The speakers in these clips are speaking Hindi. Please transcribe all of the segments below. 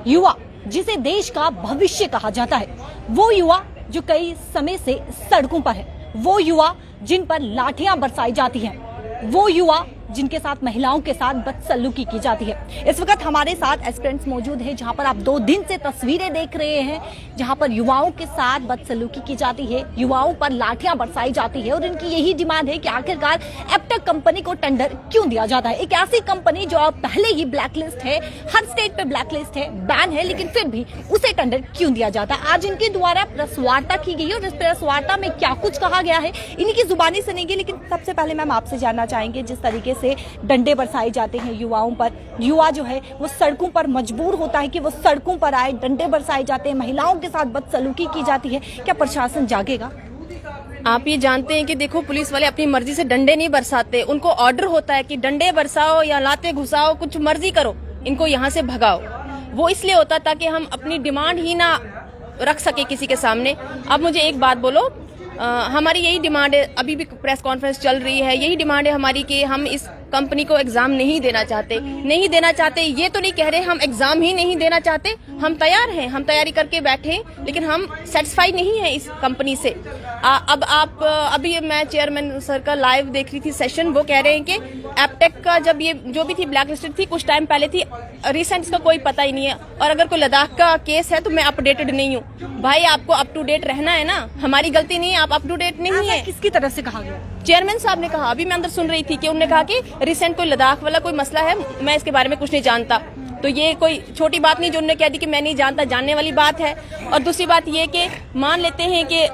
युवा जिसे देश का भविष्य कहा जाता है, वो युवा जो कई समय से सड़कों पर है, वो युवा जिन पर लाठियां बरसाई जाती हैं, वो युवा जिनके साथ महिलाओं के साथ बदसलूकी की जाती है। इस वक्त हमारे साथ एस्पिरेंट्स मौजूद हैं, जहां पर आप 2 दिन से तस्वीरें देख रहे हैं, जहां पर युवाओं के साथ बदसलूकी की जाती है, युवाओं पर लाठियां बरसाई जाती है और इनकी यही डिमांड है कि आखिरकार एप्टेक कंपनी को टेंडर क्यों दिया जाता है। एक ऐसी कंपनी जो अब पहले ही ब्लैकलिस्ट है, हर स्टेट पे ब्लैकलिस्ट है, बैन है, लेकिन फिर भी उसे टेंडर क्यों दिया जाता है। आज इनके द्वारा प्रेस वार्ता की गई और इस प्रेस वार्ता में क्या कुछ कहा गया है इन्हीं की जुबानी सुनेंगे। लेकिन सबसे पहले मैम आपसे जानना चाहेंगे, जिस तरीके से डंडे बरसाए जाते हैं युवाओं पर, युवा जो है वो सड़कों पर मजबूर होता है कि वो सड़कों पर आए, डंडे बरसाए जाते हैं, महिलाओं के साथ बदसलूकी की जाती है, क्या प्रशासन जागेगा? आप ये जानते हैं कि देखो, पुलिस वाले अपनी मर्जी से डंडे नहीं बरसाते, उनको ऑर्डर होता है कि डंडे बरसाओ या लाते घुसाओ, कुछ मर्जी करो, इनको यहाँ से भगाओ। वो इसलिए होता ताकि हम अपनी डिमांड ही ना रख सके किसी के सामने। अब मुझे एक बात बोलो, हमारी यही डिमांड है, अभी भी प्रेस कॉन्फ्रेंस चल रही है, यही डिमांड है हमारी कि हम इस कंपनी को एग्जाम नहीं देना चाहते। ये तो नहीं कह रहे हम एग्जाम ही नहीं देना चाहते, हम तैयार हैं, हम तैयारी करके बैठे, लेकिन हम सेटिस्फाइड नहीं है इस कंपनी से। अब आप अभी मैं चेयरमैन सर का लाइव देख रही थी सेशन, वो कह रहे हैं कि एप्टेक का जब ये जो भी थी ब्लैकलिस्टेड थी, कुछ टाइम पहले थी, रिसेंट इसका कोई पता ही नहीं है, और अगर कोई लद्दाख का केस है तो मैं अपडेटेड नहीं हूँ। भाई आपको अप टू डेट रहना है ना, हमारी गलती नहीं है, आप अप टू डेट नहीं है। किसकी तरफ से कहा गया? चेयरमैन साहब ने कहा, अभी मैं अंदर सुन रही थी कि उन्होंने कहा कि रिसेंट कोई लद्दाख वाला कोई मसला है, मैं इसके बारे में कुछ नहीं जानता। तो ये कोई छोटी बात नहीं जो उन्होंने कह दी कि मैं नहीं जानता, जानने वाली बात है। और दूसरी बात ये कि मान लेते हैं कि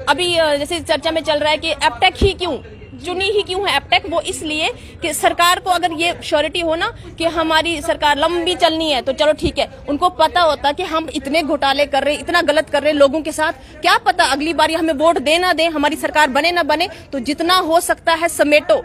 अभी जैसे चर्चा में चल रहा है कि एप्टेक ही क्यों चुनी ही क्यों है एप्टेक, वो इसलिए कि सरकार को अगर ये श्योरिटी हो ना कि हमारी सरकार लंबी चलनी है तो चलो ठीक है, उनको पता होता कि हम इतने घोटाले कर रहे हैं, इतना गलत कर रहे हैं लोगों के साथ, क्या पता अगली बार हमें वोट दे ना दे, हमारी सरकार बने ना बने, तो जितना हो सकता है समेटो,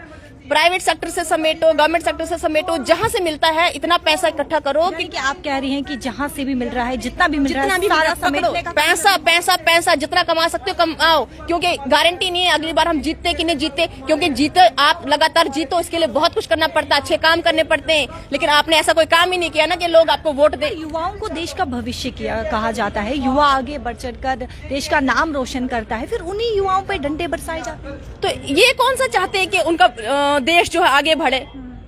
प्राइवेट सेक्टर से समेटो, गवर्नमेंट सेक्टर से समेटो, जहां से मिलता है इतना पैसा इकट्ठा करो। कि आप कह रही हैं कि जहां से भी मिल रहा है, जितना भी मिल रहा है, सारा समेटने का पैसा पैसा पैसा जितना कमा सकते हो कमाओ, क्योंकि गारंटी नहीं है अगली बार हम जीतते कि नहीं जीतते, क्योंकि जीते आप लगातार जीतो, इसके लिए बहुत कुछ करना पड़ता है, अच्छे काम करने पड़ते हैं, लेकिन आपने ऐसा कोई काम ही नहीं किया ना कि लोग आपको वोट दे। युवाओं को देश का भविष्य कहा जाता है, युवा आगे बढ़ चढ़कर देश का नाम रोशन करता है, फिर उन्हीं युवाओं पर डंडे बरसाए जाते हैं। तो ये कौन सा चाहते हैं कि उनका देश जो है आगे बढ़े?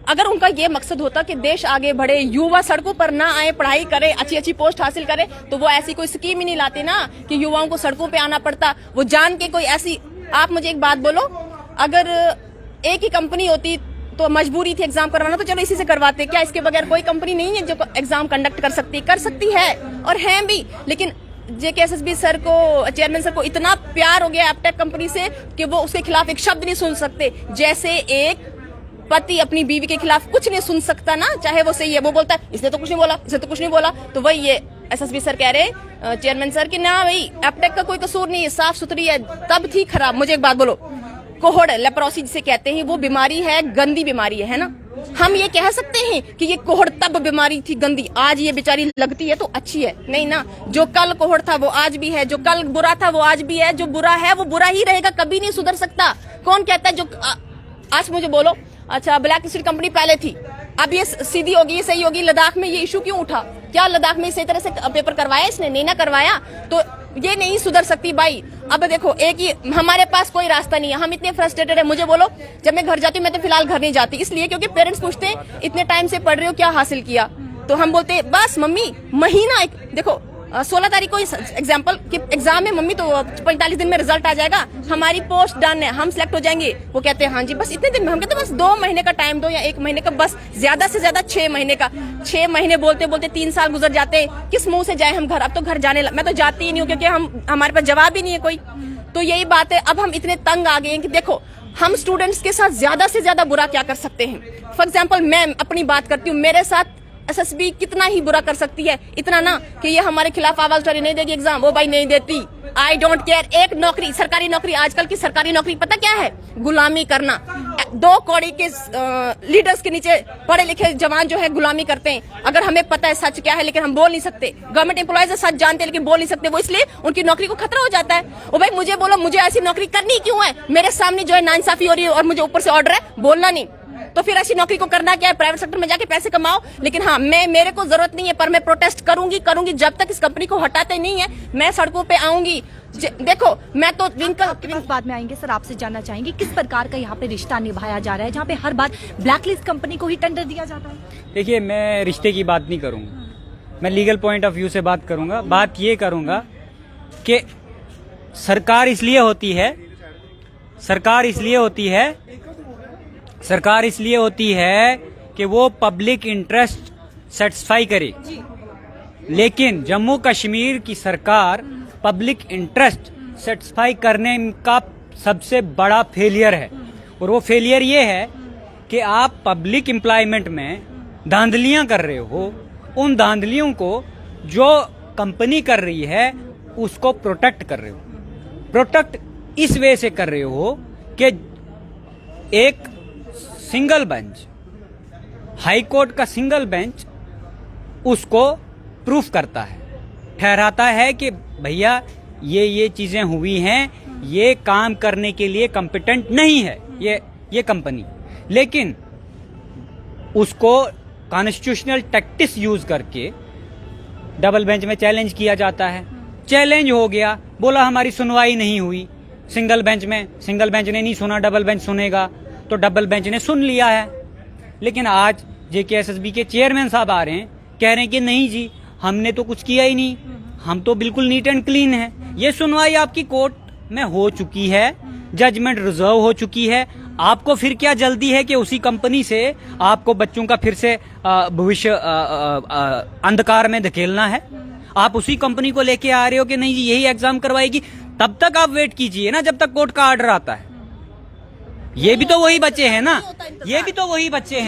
अगर उनका ये मकसद होता कि देश आगे बढ़े, युवा सड़कों पर ना आए, पढ़ाई करे, अच्छी अच्छी पोस्ट हासिल करे, तो वो ऐसी कोई स्कीम ही नहीं लाते ना कि युवाओं को सड़कों पे आना पड़ता। वो जान के कोई ऐसी, आप मुझे एक बात बोलो, अगर एक ही कंपनी होती तो मजबूरी थी एग्जाम करवाना तो चलो इसी से करवाते, क्या इसके बगैर कोई कंपनी नहीं है जो एग्जाम कंडक्ट कर सकती है और हैं भी। लेकिन JKSSB सर को, चेयरमैन सर को इतना प्यार हो गया एप्टेक कंपनी से कि वो उसके खिलाफ एक शब्द नहीं सुन सकते, जैसे एक पति अपनी बीवी के खिलाफ कुछ नहीं सुन सकता ना, चाहे वो सही है, वो बोलता है इसने तो कुछ नहीं बोला, तो वही ये SSB सर कह रहे चेयरमैन सर कि ना भाई एप्टेक का कोई कसूर नहीं है, साफ सुथरी है, तब थी खराब। मुझे एक बात बोलो, कोहड़ लेप्रोसी जिसे कहते हैं वो बीमारी है, गंदी बीमारी है ना, हम ये कह सकते हैं कि ये कोहड़ तब बीमारी थी गंदी, आज ये बेचारी लगती है तो अच्छी है? नहीं ना, जो कल कोहड़ था वो आज भी है, जो कल बुरा था वो आज भी है, जो बुरा है वो बुरा ही रहेगा, कभी नहीं सुधर सकता। कौन कहता है जो आज मुझे बोलो, अच्छा ब्लैक लिस्टेड कंपनी पहले थी, अब ये सीधी होगी, ये सही होगी, लद्दाख में ये इशू क्यों उठा? क्या लद्दाख में सही तरह से पेपर करवाया इसने? नहीं ना करवाया, तो ये नहीं सुधर सकती भाई। अब देखो, एक ही हमारे पास कोई रास्ता नहीं है, हम इतने फ्रस्ट्रेटेड है। मुझे बोलो, जब मैं घर जाती हूँ, मैं तो फिलहाल घर नहीं जाती, इसलिए क्योंकि पेरेंट्स पूछते हैं इतने टाइम से पढ़ रहे हो, क्या हासिल किया? तो हम बोलते हैं बस मम्मी महीना एक, देखो 16 तारीख को एग्जाम्पल कि एग्जाम है मम्मी, तो 45 दिन में रिजल्ट आ जाएगा, हमारी पोस्ट डन है, हम सिलेक्ट हो जाएंगे। वो कहते हैं हाँ जी बस इतने दिन में, हम कहते हैं बस 2 महीने का टाइम दो या 1 महीने का, बस ज्यादा से ज्यादा 6 महीने का। 6 महीने बोलते बोलते 3 साल गुजर जाते हैं, किस मुंह से जाए हम घर? अब तो घर जाने मैं तो जाती ही नहीं हूँ, क्योंकि हमारे पास जवाब ही नहीं है कोई। तो यही बात है, अब हम इतने तंग आ गए हैं कि देखो हम स्टूडेंट्स के साथ ज्यादा से ज्यादा बुरा क्या कर सकते हैं। फॉर एग्जाम्पल मैं अपनी बात करती हूँ, मेरे साथ SSB कितना ही बुरा कर सकती है, इतना ना कि ये हमारे खिलाफ आवाज उठा रही, नहीं देगी एग्जाम, वो भाई नहीं देती, आई डोंट केयर। एक नौकरी, सरकारी नौकरी, आजकल की सरकारी नौकरी पता क्या है? गुलामी करना। 2 कौड़ी के लीडर्स के नीचे पढ़े लिखे जवान जो है गुलामी करते हैं। अगर हमें पता है सच क्या है, लेकिन हम बोल नहीं सकते। गवर्नमेंट एम्प्लॉयज सच जानते हैं लेकिन बोल नहीं सकते, वो इसलिए उनकी नौकरी को खतरा हो जाता है। ओ भाई मुझे बोलो, मुझे ऐसी नौकरी करनी क्यों है? मेरे सामने जो है नाइंसाफी हो रही है और मुझे ऊपर से ऑर्डर है बोलना नहीं। तो फिर ऐसी नौकरी को करना क्या है, प्राइवेट सेक्टर में जाके पैसे कमाओ। लेकिन हाँ, मेरे को जरूरत नहीं है, पर मैं प्रोटेस्ट करूंगी जब तक इस कंपनी को हटाते नहीं है, मैं सड़कों पे आऊंगी। देखो, मैं तो बाद में आएंगे सर, आपसे जानना चाहेंगे किस प्रकार का यहाँ पे रिश्ता निभाया जा रहा है जहाँ पे हर बार ब्लैकलिस्ट कंपनी को ही टेंडर दिया जाता है। देखिए, मैं रिश्ते की बात नहीं करूंगा, मैं लीगल पॉइंट ऑफ व्यू से बात करूंगा। बात ये करूंगा कि सरकार इसलिए होती है कि वो पब्लिक इंटरेस्ट सेटिस्फाई करे। लेकिन जम्मू कश्मीर की सरकार पब्लिक इंटरेस्ट सेटिस्फाई करने का सबसे बड़ा फेलियर है, और वो फेलियर ये है कि आप पब्लिक एम्प्लॉयमेंट में धांधलियां कर रहे हो। उन धांधलियों को जो कंपनी कर रही है उसको प्रोटेक्ट कर रहे हो। प्रोटेक्ट इस वे से कर रहे हो कि एक सिंगल बेंच, हाई कोर्ट का सिंगल बेंच उसको प्रूफ करता है, ठहराता है कि भैया ये चीजें हुई हैं, ये काम करने के लिए कॉम्पिटेंट नहीं है ये कंपनी। लेकिन उसको कॉन्स्टिट्यूशनल टैक्टिक्स यूज करके डबल बेंच में चैलेंज किया जाता है। चैलेंज हो गया, बोला हमारी सुनवाई नहीं हुई सिंगल बेंच ने नहीं सुना, डबल बेंच सुनेगा, तो डबल बेंच ने सुन लिया है। लेकिन आज जेकेएसएसबी के चेयरमैन साहब आ रहे हैं, कह रहे हैं कि नहीं जी, हमने तो कुछ किया ही नहीं, हम तो बिल्कुल नीट एंड क्लीन है। ये सुनवाई आपकी कोर्ट में हो चुकी है, जजमेंट रिजर्व हो चुकी है। आपको फिर क्या जल्दी है कि उसी कंपनी से आपको बच्चों का फिर से भविष्य अंधकार में धकेलना है? आप उसी कंपनी को लेके आ रहे हो कि नहीं जी यही एग्जाम करवाएगी। तब तक आप वेट कीजिए ना, जब तक कोर्ट का ऑर्डर आता है। ये भी तो वही बच्चे हैं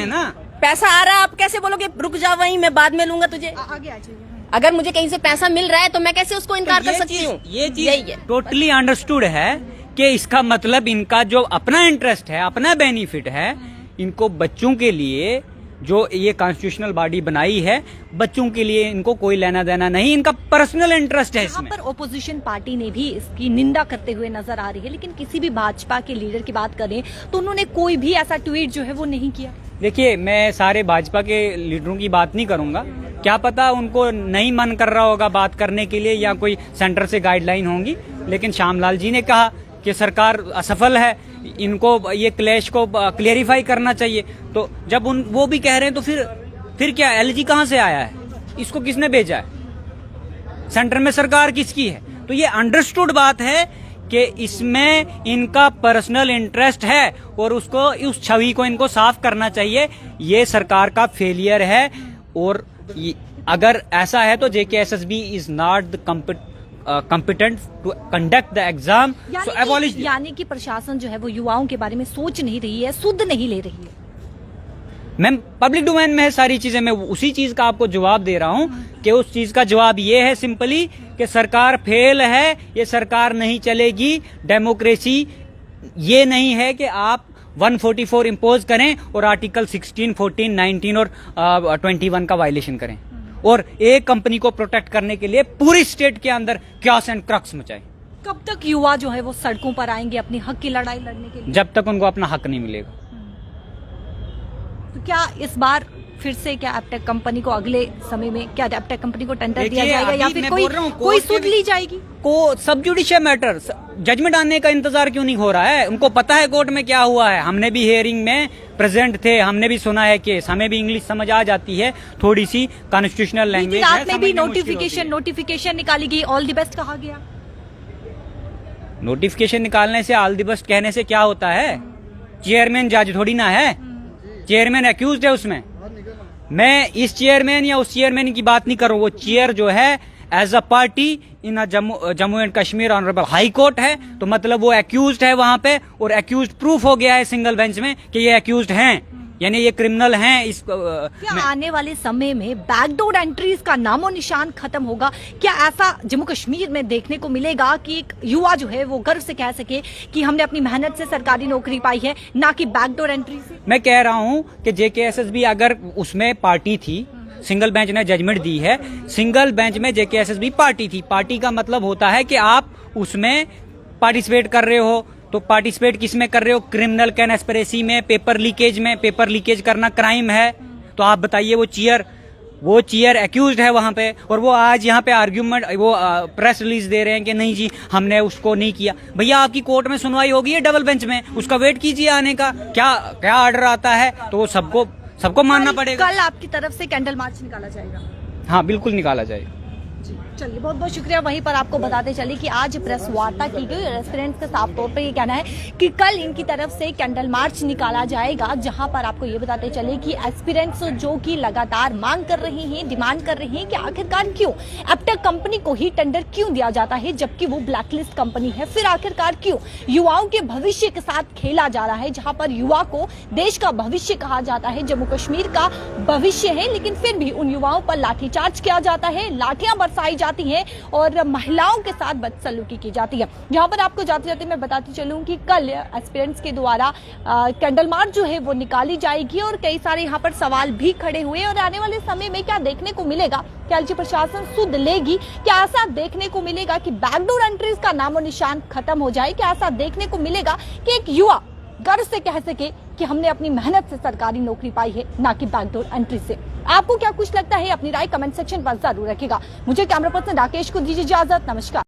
ना, पैसा आ रहा है, आप कैसे बोलोगे रुक जा वहीं, मैं बाद में लूंगा तुझे। आगे आ जाइए। अगर मुझे कहीं से पैसा मिल रहा है तो मैं कैसे उसको इनकार कर सकती हूँ? ये चीज टोटली अंडरस्टूड है कि इसका मतलब इनका जो अपना इंटरेस्ट है, अपना बेनिफिट है, इनको बच्चों के लिए जो ये कॉन्स्टिट्यूशनल बॉडी बनाई है, बच्चों के लिए इनको कोई लेना देना नहीं, इनका पर्सनल इंटरेस्ट है इसमें। यहाँ पर ओपोजिशन पार्टी ने भी इसकी निंदा करते हुए नजर आ रही है, लेकिन किसी भी भाजपा के लीडर की बात करें तो उन्होंने कोई भी ऐसा ट्वीट जो है वो नहीं किया। देखिए, मैं सारे भाजपा के लीडरों की बात नहीं करूंगा, क्या पता उनको नहीं मन कर रहा होगा बात करने के लिए या कोई सेंटर से गाइडलाइन होंगी। लेकिन श्यामलाल जी ने कहा कि सरकार असफल है, इनको ये क्लैश को क्लियरिफाई करना चाहिए। तो जब वो भी कह रहे हैं तो फिर क्या एलजी कहां से आया है? इसको किसने भेजा है? सेंटर में सरकार किसकी है? तो ये अंडरस्टूड बात है कि इसमें इनका पर्सनल इंटरेस्ट है और उसको उस छवि को इनको साफ करना चाहिए। ये सरकार का फेलियर है, और अगर ऐसा है तो JKSSB is not the competent to conduct the exam, so abolish it. यानी कि प्रशासन जो है वो युवाओं के बारे में सोच नहीं रही है, सुध नहीं ले रही है। मैम, पब्लिक डोमेन में है सारी चीजें, मैं उसी चीज का आपको जवाब दे रहा हूं कि उस चीज का जवाब ये है सिंपली कि सरकार फेल है, ये सरकार नहीं चलेगी। डेमोक्रेसी ये नहीं है कि आप 144 इम्पोज करें और आर्टिकल 16, 14, 19 और 21 का वायलेशन करें, और एक कंपनी को प्रोटेक्ट करने के लिए पूरी स्टेट के अंदर क्यास एंड क्रक्स मचाए। कब तक युवा जो है वो सड़कों पर आएंगे अपनी हक की लड़ाई लड़ने के लिए? जब तक उनको अपना हक नहीं मिलेगा। तो क्या इस बार फिर से क्या एप्टेक कंपनी को अगले समय में क्या एप्टेक कंपनी को टेंडर दिया जाएगा या फिर कोई सुध ली जाएगी? को सब जुडिशियल मैटर, जजमेंट आने का इंतजार क्यों नहीं हो रहा है? उनको पता है कोर्ट में क्या हुआ है। हमने भी हियरिंग में प्रेजेंट थे, हमने भी सुना है केस, हमें भी इंग्लिश समझ आ जाती है, थोड़ी सी कॉन्स्टिट्यूशनल लैंग्वेज है। रात में भी नोटिफिकेशन निकाली गई, ऑल द बेस्ट कहा गया। नोटिफिकेशन निकालने से ऑल द बेस्ट कहने से क्या होता है? चेयरमैन जज थोड़ी ना है, चेयरमैन एक्यूज्ड है उसमें। मैं इस चेयरमैन या उस चेयरमैन की बात नहीं कर रहा हूं, वो चेयर जो है as a party in Jammu and Kashmir honourable high court है, तो मतलब वो एक्यूज्ड है वहां पे, और एक्यूज्ड प्रूफ हो गया है सिंगल बेंच में कि ये एक्यूज्ड हैं, यानी ये क्रिमिनल हैं। क्या आने वाले समय में बैकडोर एंट्रीज का नामो निशान खत्म होगा? क्या ऐसा जम्मू कश्मीर में देखने को मिलेगा कि एक युवा जो है वो गर्व से कह सके कि हमने अपनी मेहनत से सरकारी नौकरी पाई है, ना कि बैकडोर एंट्री से? मैं कह रहा हूं कि जेकेएसएसबी अगर उसमें पार्टी थी, सिंगल बेंच ने जजमेंट दी है, सिंगल बेंच में जेकेएसएसबी पार्टी थी। पार्टी का मतलब होता है कि आप उसमें पार्टिसिपेट कर रहे हो, तो पार्टिसिपेट किस में कर रहे हो? क्रिमिनल कॉन्स्पिरेसी में, पेपर लीकेज में। पेपर लीकेज करना क्राइम है, तो आप बताइए वो चीयर एक्यूज्ड है वहां पे, और वो आज यहाँ पे आर्ग्यूमेंट, वो प्रेस रिलीज दे रहे हैं कि नहीं जी हमने उसको नहीं किया। भैया आपकी कोर्ट में सुनवाई होगी है डबल बेंच में, उसका वेट कीजिए आने का, क्या ऑर्डर आता है तो वो सबको मानना पड़ेगा। कल आपकी तरफ से कैंडल मार्च निकाला जाएगा? हाँ बिल्कुल निकाला जाएगा। चलिए बहुत बहुत शुक्रिया। वहीं पर आपको बताते चले कि आज प्रेस वार्ता की गई और एस्पिरेंट्स का साफ तौर पर ये कहना है कि कल इनकी तरफ से कैंडल मार्च निकाला जाएगा, जहां पर आपको ये बताते चले कि एस्पिरेंट्स जो कि लगातार मांग कर रहे हैं, डिमांड कर रहे हैं कि आखिरकार क्यों एप्टेक कंपनी को ही टेंडर क्यों दिया जाता है जबकि वो ब्लैकलिस्ट कंपनी है। फिर आखिरकार क्यों युवाओं के भविष्य के साथ खेला जा रहा है, जहां पर युवा को देश का भविष्य कहा जाता है, जम्मू कश्मीर का भविष्य है, लेकिन फिर भी उन युवाओं पर लाठीचार्ज किया जाता है, लाठियां बरसाई जाती हैं और महिलाओं के साथ बदसलूकी की जाती है। यहाँ पर आपको जाते जाते मैं बताती चलूं कि कल एस्पिरेंट्स के द्वारा कैंडल मार्च जो है वो निकाली जाएगी और कई सारे यहाँ पर सवाल भी खड़े हुए और आने वाले समय में क्या देखने को मिलेगा, क्या एलजी प्रशासन सुध लेगी, क्या ऐसा देखने को मिलेगा कि बैकडोर एंट्रीज का नामो निशान खत्म हो जाए, क्या ऐसा देखने को मिलेगा कि एक युवा गर्व से कह सके कि हमने अपनी मेहनत से सरकारी नौकरी पाई है, ना कि बैकडोर एंट्री से। आपको क्या कुछ लगता है? अपनी राय कमेंट सेक्शन पर जरूर रखिएगा। मुझे कैमरा पर्सन राकेश को दीजिए इजाजत। नमस्कार।